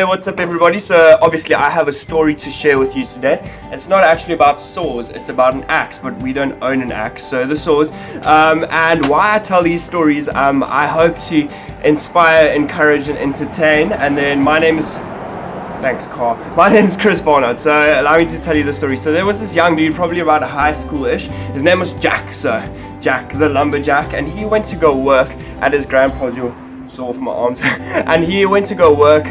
what's up everybody? So obviously I have a story to share with you today. It's not actually about saws, it's about an axe, but we don't own an axe, so the saws. And why I tell these stories, I hope to inspire, encourage and entertain. And then my name is Chris Barnard, so allow me to tell you the story. So there was this young dude, probably about high school-ish. His name was Jack, so Jack the lumberjack, and he went to go work at his grandpa's. Off my arms and he went to go work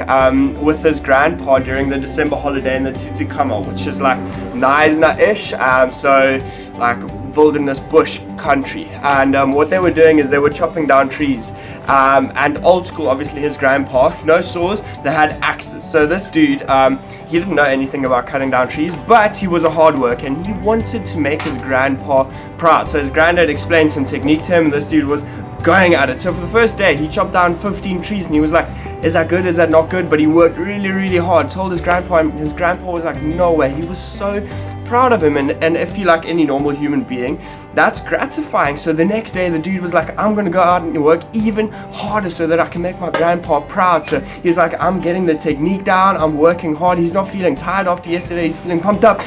with his grandpa during the December holiday in the Tsitsikamma, which is like Neisner-ish, so like wilderness bush country. And what they were doing is they were chopping down trees, and old school, obviously his grandpa, no saws, they had axes. So this dude, he didn't know anything about cutting down trees, but he was a hard worker and he wanted to make his grandpa proud. So his granddad explained some technique to him, and this dude was going at it. So for the first day he chopped down 15 trees and he was like, is that good, is that not good? But he worked really hard, told his grandpa, and his grandpa was like, no way. He was so proud of him, and if you like any normal human being, that's gratifying. So the next day the dude was like, I'm gonna go out and work even harder so that I can make my grandpa proud. So he's like, I'm getting the technique down, I'm working hard. He's not feeling tired after yesterday, he's feeling pumped up.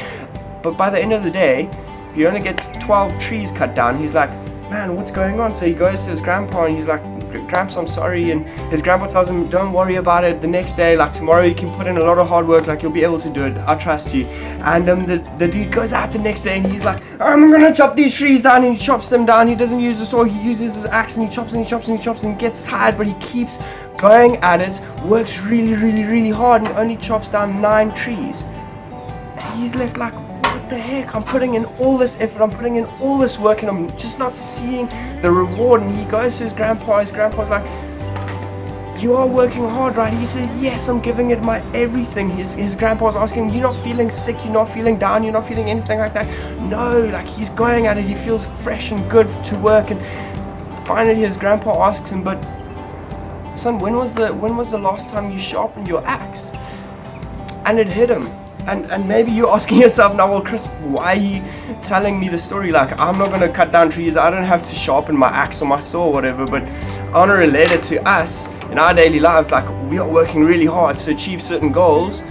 But by the end of the day he only gets 12 trees cut down. He's like, man, what's going on? So he goes to his grandpa and he's like, Gramps, I'm sorry. And his grandpa tells him, don't worry about it. The next day, like tomorrow, you can put in a lot of hard work, like you'll be able to do it, I trust you. And the dude goes out the next day and he's like, I'm gonna chop these trees down, and he chops them down. He doesn't use the saw, he uses his axe, and he chops and he chops and he chops and he gets tired, but he keeps going at it, works really hard, and only chops down 9 trees. And he's left like, what the heck? I'm putting in all this effort, I'm putting in all this work, and I'm just not seeing the reward. And he goes to his grandpa's like, you are working hard, right? He says, yes, I'm giving it my everything. His grandpa's asking, you're not feeling sick, you're not feeling down, you're not feeling anything like that? No, like he's going at it, he feels fresh and good to work. And finally his grandpa asks him, but son, when was the last time you sharpened your axe? And it hit him. And maybe you're asking yourself now, well, Chris, why are you telling me the story? Like, I'm not going to cut down trees, I don't have to sharpen my axe or my saw or whatever, but I want to relate it to us in our daily lives. Like, we are working really hard to achieve certain goals,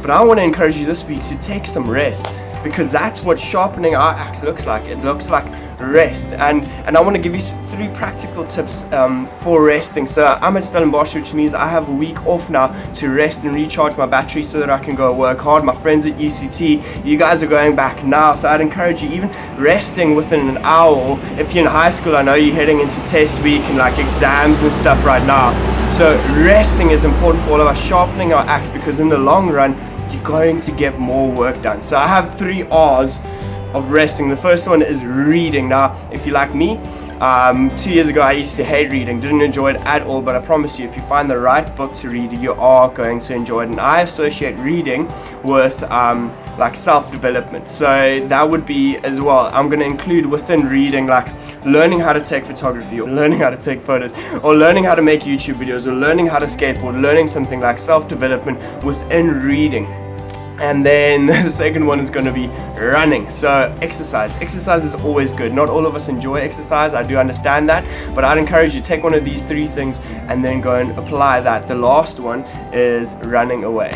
but I want to encourage you this week to take some rest, because that's what sharpening our axe looks like. It looks like rest. And I want to give you 3 practical tips for resting. So I'm at Stellenbosch, which means I have a week off now to rest and recharge my battery so that I can go work hard. My friends at UCT, you guys are going back now, so I'd encourage you, even resting within an hour. Or if you're in high school, I know you're heading into test week and like exams and stuff right now, so resting is important for all of us, sharpening our axe, because in the long run you're going to get more work done. So I have 3 R's of resting. The first one is reading. Now, if you're like me, 2 years ago I used to hate reading, didn't enjoy it at all, but I promise you, if you find the right book to read, you are going to enjoy it. And I associate reading with like self-development, so that would be as well. I'm going to include within reading like learning how to take photography, or learning how to take photos, or learning how to make YouTube videos, or learning how to skateboard, learning something like self-development within reading. And then the second one is going to be running. So exercise is always good. Not all of us enjoy exercise, I do understand that, but I'd encourage you to take one of these 3 things and then go and apply that. The last one is running away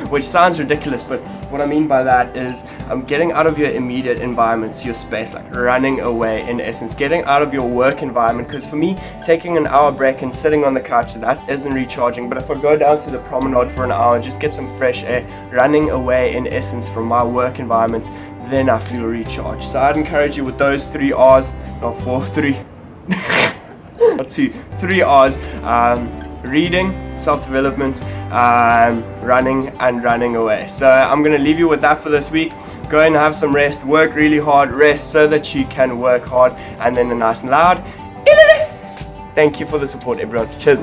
which sounds ridiculous, but what I mean by that is getting out of your immediate environment, your space, like running away in essence, getting out of your work environment. Because for me, taking an hour break and sitting on the couch, that isn't recharging. But if I go down to the promenade for an hour and just get some fresh air, running away in essence from my work environment, then I feel recharged. So I'd encourage you with those 3 R's, not 4, 3 not 2, 3 R's, reading, self-development, running, and running away. So I'm going to leave you with that for this week. Go and have some rest, work really hard, rest so that you can work hard, and then a nice and loud thank you for the support, everyone. Cheers.